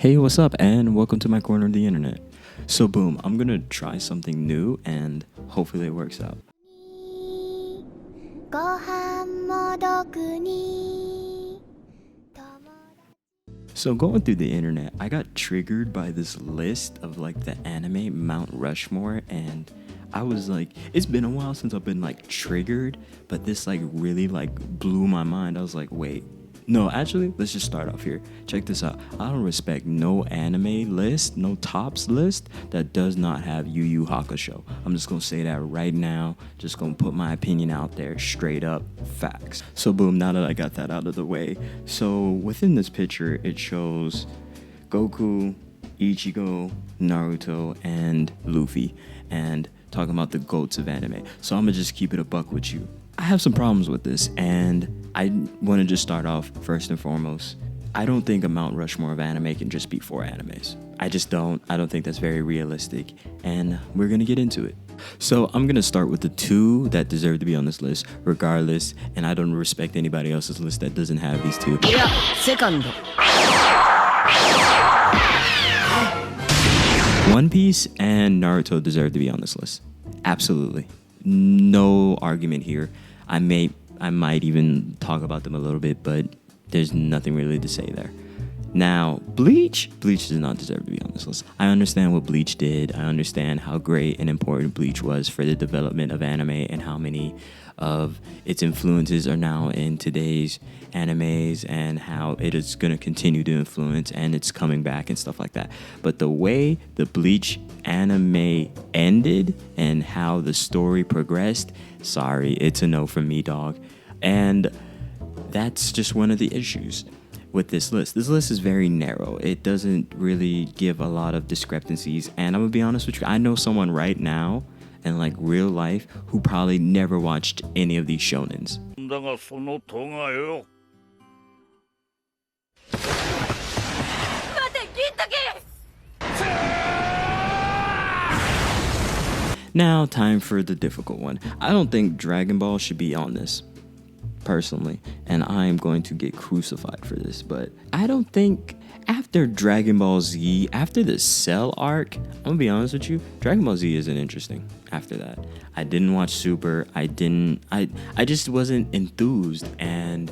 Hey, what's up, and welcome to my corner of the internet. So, boom, I'm gonna try something new, and hopefully it works out. ご飯もどくに So, going through the internet, I got triggered by this list of like the anime Mount Rushmore, and I was like, it's been a while since I've been like triggered, but this like really like blew my mind. I was like, wait. No, actually, let's just start off here. Check this out. I don't respect no anime list, no tops list that does not have Yu Yu Hakusho. I'm just gonna say that right now. Just gonna put my opinion out there, straight up facts. So boom, now that I got that out of the way. So within this picture, it shows Goku, Ichigo, Naruto, and Luffy, and talking about the GOATs of anime. So I'm gonna just keep it a buck with you. I have some problems with this, and I want to just start off first and foremost. I don't think a Mount Rushmore of anime can just be 4 animes. I just don't. I don't think that's very realistic, and we're gonna get into it. So I'm gonna start with the 2 that deserve to be on this list, regardless, and I don't respect anybody else's list that doesn't have these 2. Yeah, second. One Piece and Naruto deserve to be on this list. Absolutely. No argument here. I might even talk about them a little bit, but there's nothing really to say there. Now, Bleach does not deserve to be on this list. I understand what Bleach did. I understand how great and important Bleach was for the development of anime and how many of its influences are now in today's animes and how it is going to continue to influence and it's coming back and stuff like that. But the way the Bleach anime ended and how the story progressed, sorry, it's a no from me, dog. And that's just one of the issues with this list. This list is very narrow. It doesn't really give a lot of discrepancies. And I'm gonna be honest with you, I know someone right now in like real life who probably never watched any of these shonens. Now, time for the difficult one. I don't think Dragon Ball should be on this, personally, and I am going to get crucified for this, but I don't think after Dragon Ball Z, after the Cell arc, I'm gonna be honest with you, Dragon Ball Z isn't interesting after that. I didn't watch Super. I just wasn't enthused, and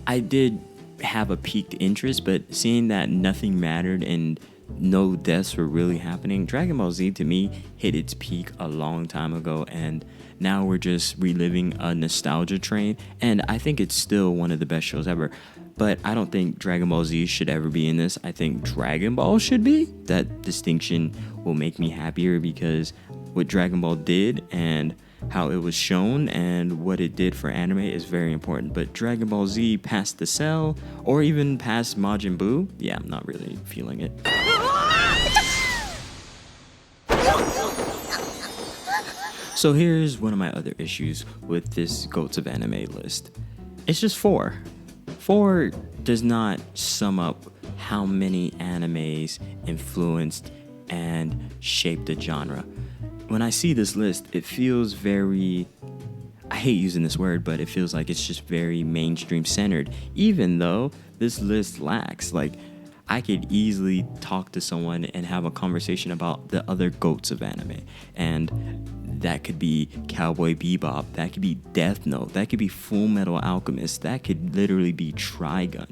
I did have a piqued interest, but seeing that nothing mattered and no deaths were really happening, Dragon Ball Z to me hit its peak a long time ago, and now we're just reliving a nostalgia train, and I think it's still one of the best shows ever. But I don't think Dragon Ball Z should ever be in this. I think Dragon Ball should be. That distinction will make me happier because what Dragon Ball did and how it was shown and what it did for anime is very important. But Dragon Ball Z past the Cell or even past Majin Buu, yeah, I'm not really feeling it. So here's one of my other issues with this GOATs of anime list. It's just 4. 4 does not sum up how many animes influenced and shaped the genre. When I see this list, it feels very, I hate using this word, but it feels like it's just very mainstream centered, even though this list lacks. Like, I could easily talk to someone and have a conversation about the other GOATs of anime. And that could be Cowboy Bebop, that could be Death Note, that could be Full Metal Alchemist, that could literally be Trigun.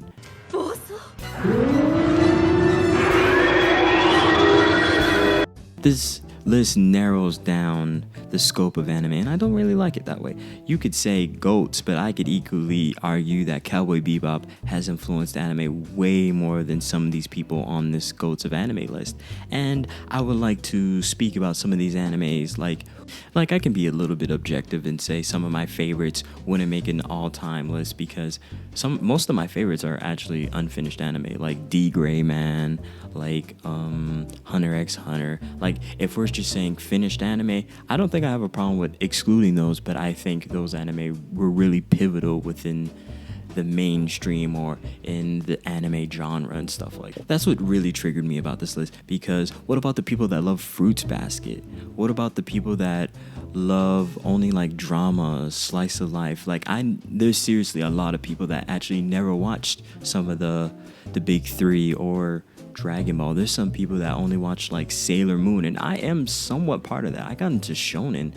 This list narrows down the scope of anime, and I don't really like it that way. You could say GOATs, but I could equally argue that Cowboy Bebop has influenced anime way more than some of these people on this GOATs of anime list. And I would like to speak about some of these animes, like I can be a little bit objective and say some of my favorites wouldn't make an all-time list because most of my favorites are actually unfinished anime, like D-Gray Man, like Hunter x Hunter. Like, if we're just saying finished anime, I don't think I have a problem with excluding those, but I think those anime were really pivotal within the mainstream or in the anime genre and stuff like that. That's what really triggered me about this list, because what about the people that love Fruits Basket? What about the people that love only like drama, slice of life? Like, there's seriously a lot of people that actually never watched some of the big 3 or Dragon Ball. There's some people that only watch like Sailor Moon, and I am somewhat part of that. I got into shonen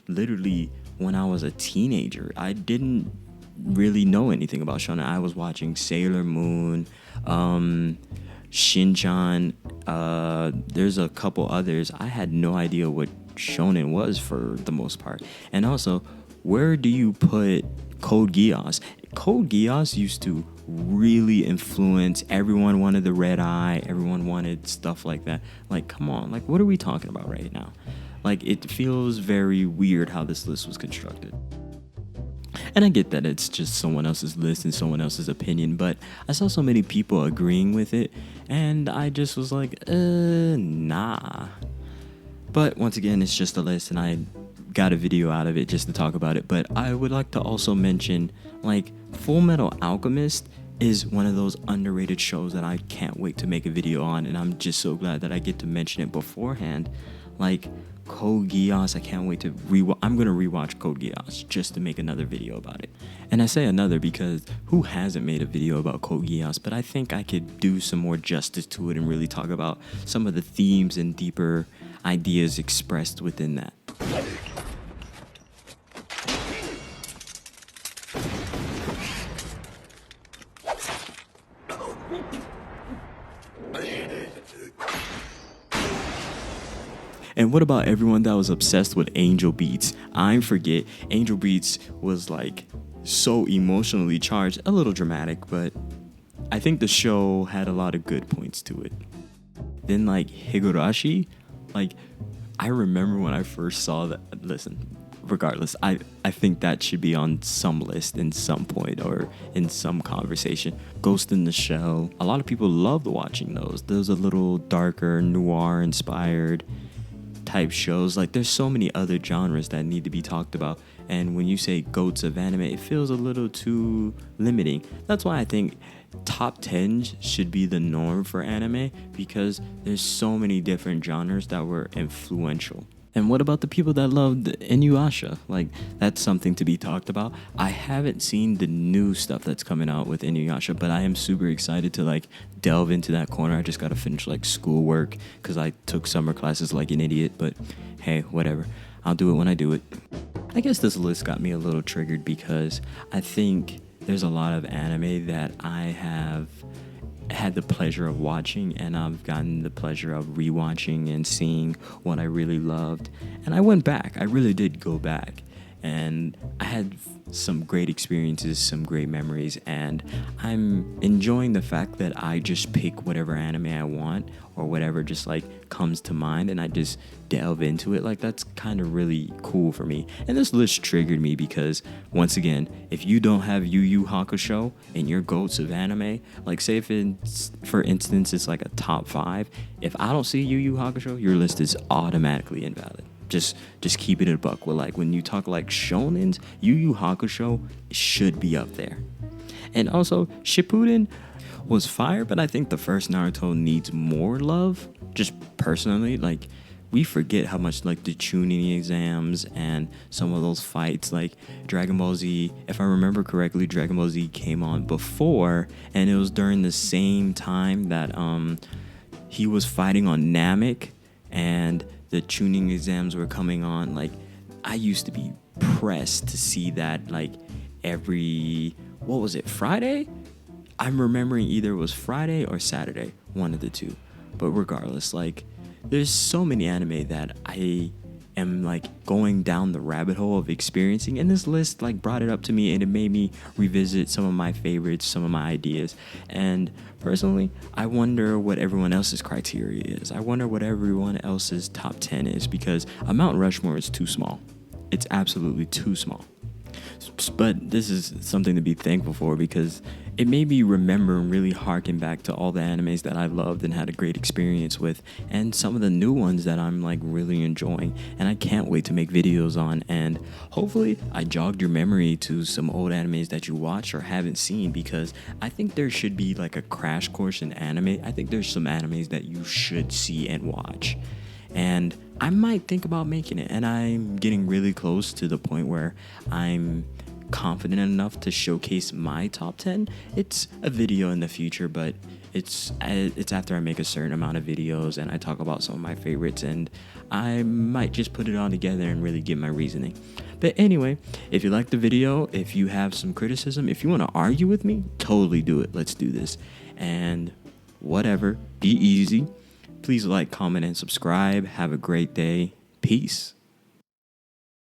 literally when I was a teenager. I didn't really know anything about shonen. I was watching Sailor Moon, Shinchan. There's a couple others. I had no idea what shonen was for the most part. And also, where do you put Code Geass? Code Geass used to really influence. Everyone wanted the red eye. Everyone wanted stuff like that. Like, come on. Like, what are we talking about right now? Like, it feels very weird how this list was constructed. And I get that it's just someone else's list and someone else's opinion, but I saw so many people agreeing with it, and I just was like, nah. But once again, it's just a list, and I got a video out of it just to talk about it. But I would like to also mention, like, Full Metal Alchemist is one of those underrated shows that I can't wait to make a video on, and I'm just so glad that I get to mention it beforehand. Like, Code Geass, I can't wait to I'm going to rewatch Code Geass just to make another video about it. And I say another because who hasn't made a video about Code Geass? But I think I could do some more justice to it and really talk about some of the themes and deeper ideas expressed within that. And what about everyone that was obsessed with Angel Beats? I forget. Angel Beats was like so emotionally charged, a little dramatic, but I think the show had a lot of good points to it. Then like Higurashi, like I remember when I first saw that. Listen, regardless, I think that should be on some list in some point or in some conversation. Ghost in the Shell. A lot of people loved watching those. Those are a little darker, noir inspired type shows. Like there's so many other genres that need to be talked about, and when you say goats of anime, it feels a little too limiting. That's why I think top 10 should be the norm for anime, because there's so many different genres that were influential. And what about the people that loved Inuyasha? Like, that's something to be talked about. I haven't seen the new stuff that's coming out with Inuyasha, but I am super excited to like delve into that corner. I just got to finish like schoolwork because I took summer classes like an idiot, but hey, whatever. I'll do it when I do it. I guess this list got me a little triggered because I think there's a lot of anime that I have had the pleasure of watching, and I've gotten the pleasure of rewatching and seeing what I really loved. And I went back. I really did go back, and I had some great experiences, some great memories, and I'm enjoying the fact that I just pick whatever anime I want or whatever just like comes to mind, and I just delve into it. Like, that's kind of really cool for me. And this list triggered me because, once again, if you don't have Yu Yu Hakusho in your goats of anime, like say if it's, for instance, it's like a top 5, if I don't see Yu Yu Hakusho, your list is automatically invalid. Just keep it a buck. Well, like when you talk like shonens, Yu Yu Hakusho should be up there. And also Shippuden was fire, but I think the first Naruto needs more love. Just personally, like we forget how much like the tuning exams and some of those fights, like Dragon Ball Z, if I remember correctly, Dragon Ball Z came on before, and it was during the same time that he was fighting on Namek and the tuning exams were coming on. Like, I used to be pressed to see that like every, what was it, Friday? I'm remembering either it was Friday or Saturday, one of the two. But regardless, like there's so many anime that I am like going down the rabbit hole of experiencing, and this list like brought it up to me, and it made me revisit some of my favorites, some of my ideas. And personally, I wonder what everyone else's criteria is. I wonder what everyone else's top 10 is, because a Mount Rushmore is too small. It's absolutely too small. But this is something to be thankful for, because it made me remember and really harken back to all the animes that I loved and had a great experience with, and some of the new ones that I'm like really enjoying, and I can't wait to make videos on. And hopefully I jogged your memory to some old animes that you watch or haven't seen, because I think there should be like a crash course in anime. I think there's some animes that you should see and watch, and I might think about making it. And I'm getting really close to the point where I'm confident enough to showcase my top 10, it's a video in the future, but it's after I make a certain amount of videos and I talk about some of my favorites, and I might just put it all together and really give my reasoning. But anyway, if you like the video, if you have some criticism, if you want to argue with me, totally do it. Let's do this. And whatever, be easy. Please like, comment, and subscribe. Have a great day. Peace.